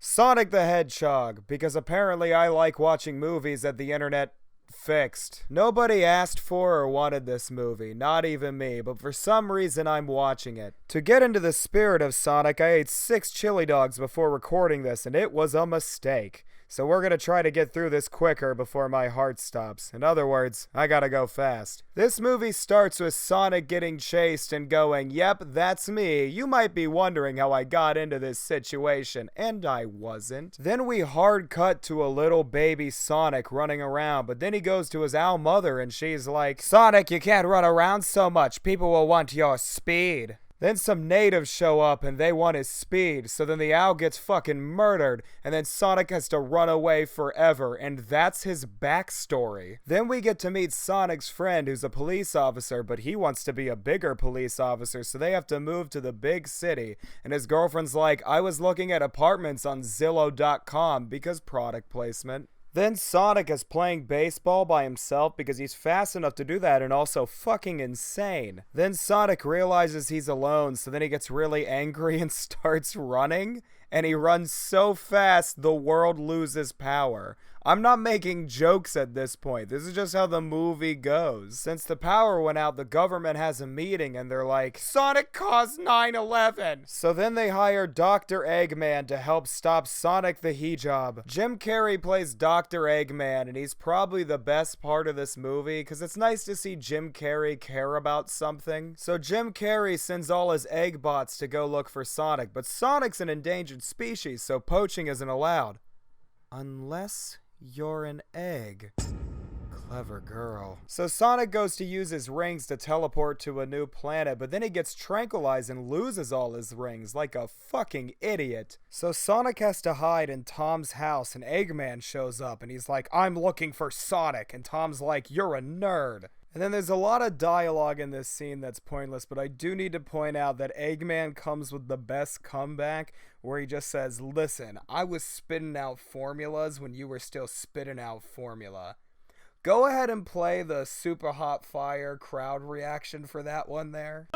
Sonic the Hedgehog, because apparently I like watching movies that the internet fixed. Nobody asked for or wanted this movie, not even me, but for some reason I'm watching it. To get into the spirit of Sonic, I ate 6 chili dogs before recording this, and it was a mistake. So we're gonna try to get through this quicker before my heart stops. In other words, I gotta go fast. This movie starts with Sonic getting chased and going, "Yep, that's me. You might be wondering how I got into this situation." And I wasn't. Then we hard cut to a little baby Sonic running around, but then he goes to his owl mother and she's like, "Sonic, you can't run around so much. People will want your speed." Then some natives show up and they want his speed, so then the owl gets fucking murdered, and then Sonic has to run away forever, and that's his backstory. Then we get to meet Sonic's friend who's a police officer, but he wants to be a bigger police officer, so they have to move to the big city, and his girlfriend's like, "I was looking at apartments on Zillow.com because product placement." Then Sonic is playing baseball by himself because he's fast enough to do that and also fucking insane. Then Sonic realizes he's alone, so then he gets really angry and starts running. And he runs so fast, the world loses power. I'm not making jokes at this point. This is just how the movie goes. Since the power went out, the government has a meeting and they're like, "Sonic caused 9/11. So then they hire Dr. Eggman to help stop Sonic the Hedgehog. Jim Carrey plays Dr. Eggman, and he's probably the best part of this movie because it's nice to see Jim Carrey care about something. So Jim Carrey sends all his egg bots to go look for Sonic, but Sonic's an endangered species, so poaching isn't allowed. Unless you're an egg. Clever girl. So Sonic goes to use his rings to teleport to a new planet, but then he gets tranquilized and loses all his rings like a fucking idiot. So Sonic has to hide in Tom's house, and Eggman shows up and he's like, "I'm looking for Sonic," and Tom's like, "You're a nerd." And then there's a lot of dialogue in this scene that's pointless, but I do need to point out that Eggman comes with the best comeback, where he just says, "Listen, I was spitting out formulas when you were still spitting out formula." Go ahead and play the super hot fire crowd reaction for that one there.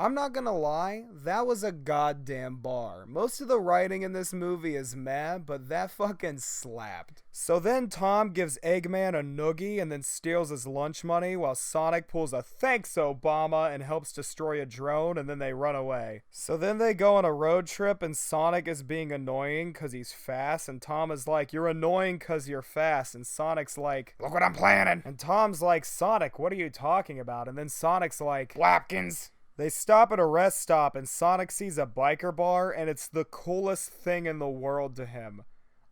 I'm not gonna lie, that was a goddamn bar. Most of the writing in this movie is meh, but that fucking slapped. So then Tom gives Eggman a noogie and then steals his lunch money while Sonic pulls a "Thanks, Obama" and helps destroy a drone, and then they run away. So then they go on a road trip and Sonic is being annoying cause he's fast, and Tom is like, "You're annoying cause you're fast," and Sonic's like, "Look what I'm planning." And Tom's like, "Sonic, what are you talking about?" And then Sonic's like, "Lapkins." They stop at a rest stop and Sonic sees a biker bar and it's the coolest thing in the world to him.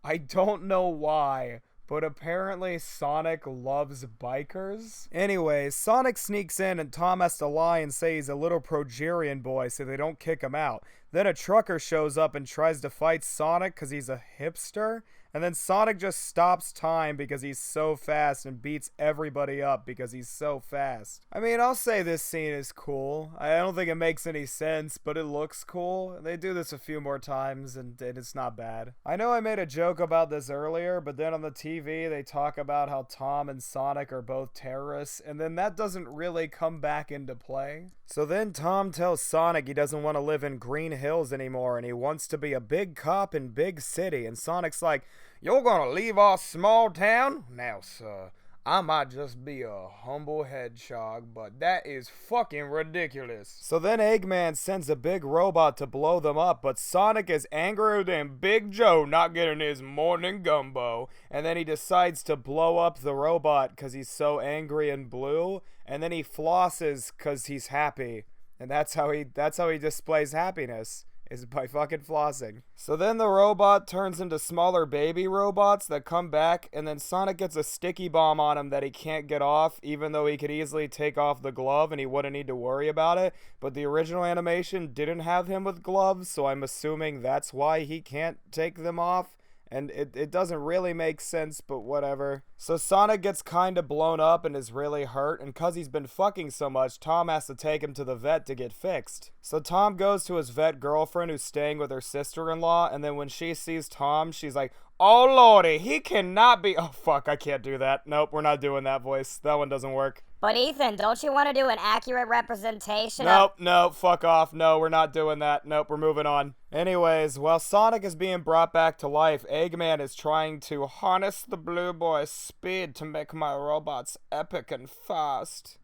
I don't know why, but apparently Sonic loves bikers. Anyways, Sonic sneaks in and Tom has to lie and say he's a little Progerian boy so they don't kick him out. Then a trucker shows up and tries to fight Sonic because he's a hipster. And then Sonic just stops time because he's so fast and beats everybody up because he's so fast. I mean, I'll say this scene is cool. I don't think it makes any sense, but it looks cool. They do this a few more times and it's not bad. I know I made a joke about this earlier, but then on the TV they talk about how Tom and Sonic are both terrorists, and then that doesn't really come back into play. So then Tom tells Sonic he doesn't want to live in Green Hills anymore and he wants to be a big cop in Big City, and Sonic's like, "You're gonna leave our small town? Now, sir, I might just be a humble hedgehog, but that is fucking ridiculous." So then Eggman sends a big robot to blow them up, but Sonic is angrier than Big Joe not getting his morning gumbo, and then he decides to blow up the robot because he's so angry and blue, and then he flosses because he's happy, and that's how he displays happiness, is by fucking flossing. So then the robot turns into smaller baby robots that come back, and then Sonic gets a sticky bomb on him that he can't get off, even though he could easily take off the glove and he wouldn't need to worry about it. But the original animation didn't have him with gloves, so I'm assuming that's why he can't take them off. And it doesn't really make sense, but whatever. So Sonic gets kinda blown up and is really hurt, and cause he's been fucking so much, Tom has to take him to the vet to get fixed. So Tom goes to his vet girlfriend who's staying with her sister-in-law, and then when she sees Tom, she's like, "Oh lordy, he cannot be—" Oh fuck, I can't do that. Nope, we're not doing that voice. That one doesn't work. But Ethan, don't you want to do an accurate representation Nope, fuck off. No, we're not doing that. Nope, we're moving on. Anyways, while Sonic is being brought back to life, Eggman is trying to harness the Blue Boy's speed to make my robots epic and fast.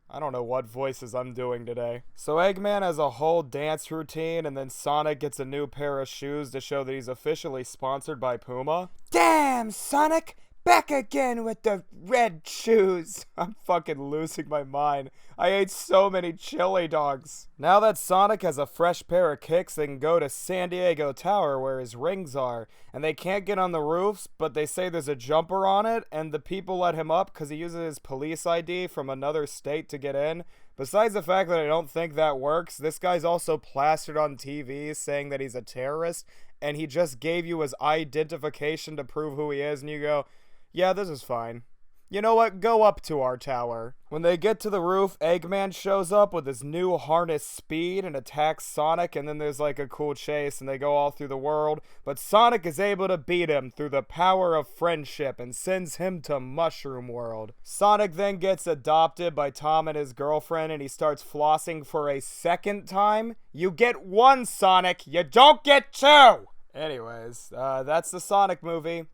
I don't know what voices I'm doing today. So Eggman has a whole dance routine, and then Sonic gets a new pair of shoes to show that he's officially sponsored by Puma. Damn, Sonic! Back again with the red shoes. I'm fucking losing my mind. I ate so many chili dogs. Now that Sonic has a fresh pair of kicks, they can go to San Diego Tower where his rings are. And they can't get on the roofs, but they say there's a jumper on it, and the people let him up because he uses his police ID from another state to get in. Besides the fact that I don't think that works, this guy's also plastered on TV saying that he's a terrorist, and he just gave you his identification to prove who he is, and you go, yeah, this is fine. You know what? Go up to our tower. When they get to the roof, Eggman shows up with his new harness speed and attacks Sonic, and then there's like a cool chase and they go all through the world. But Sonic is able to beat him through the power of friendship and sends him to Mushroom World. Sonic then gets adopted by Tom and his girlfriend, and he starts flossing for a second time. You get one, Sonic. You don't get two! Anyways, that's the Sonic movie.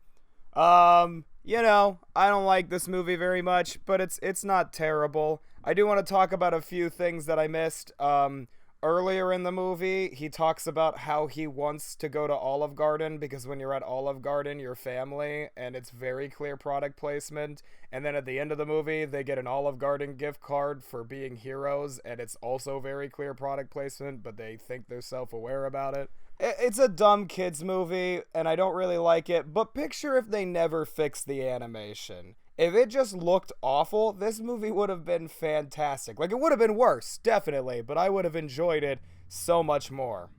You know, I don't like this movie very much, but it's not terrible. I do want to talk about a few things that I missed. Earlier in the movie, he talks about how he wants to go to Olive Garden because when you're at Olive Garden, you're family, and it's very clear product placement. And then at the end of the movie, they get an Olive Garden gift card for being heroes, and it's also very clear product placement, but they think they're self-aware about it. It's a dumb kids movie, and I don't really like it, but picture if they never fixed the animation. If it just looked awful, this movie would have been fantastic. Like, it would have been worse, definitely, but I would have enjoyed it so much more.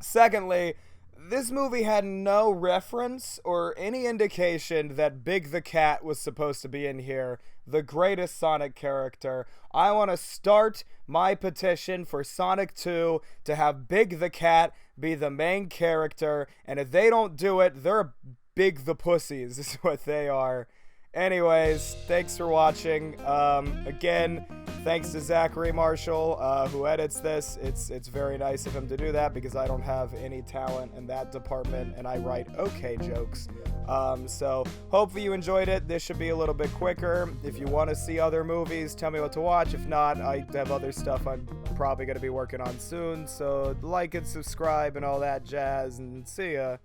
Secondly, this movie had no reference or any indication that Big the Cat was supposed to be in here, the greatest Sonic character. I want to start my petition for Sonic 2 to have Big the Cat be the main character, and if they don't do it, they're Big the Pussies, is what they are. Anyways, thanks for watching. Again, thanks to Zachary Marshall, who edits this. It's very nice of him to do that because I don't have any talent in that department, and I write okay jokes. So hopefully you enjoyed it. This should be a little bit quicker. If you want to see other movies, tell me what to watch. If not, I have other stuff I'm probably going to be working on soon. So like and subscribe and all that jazz, and see ya.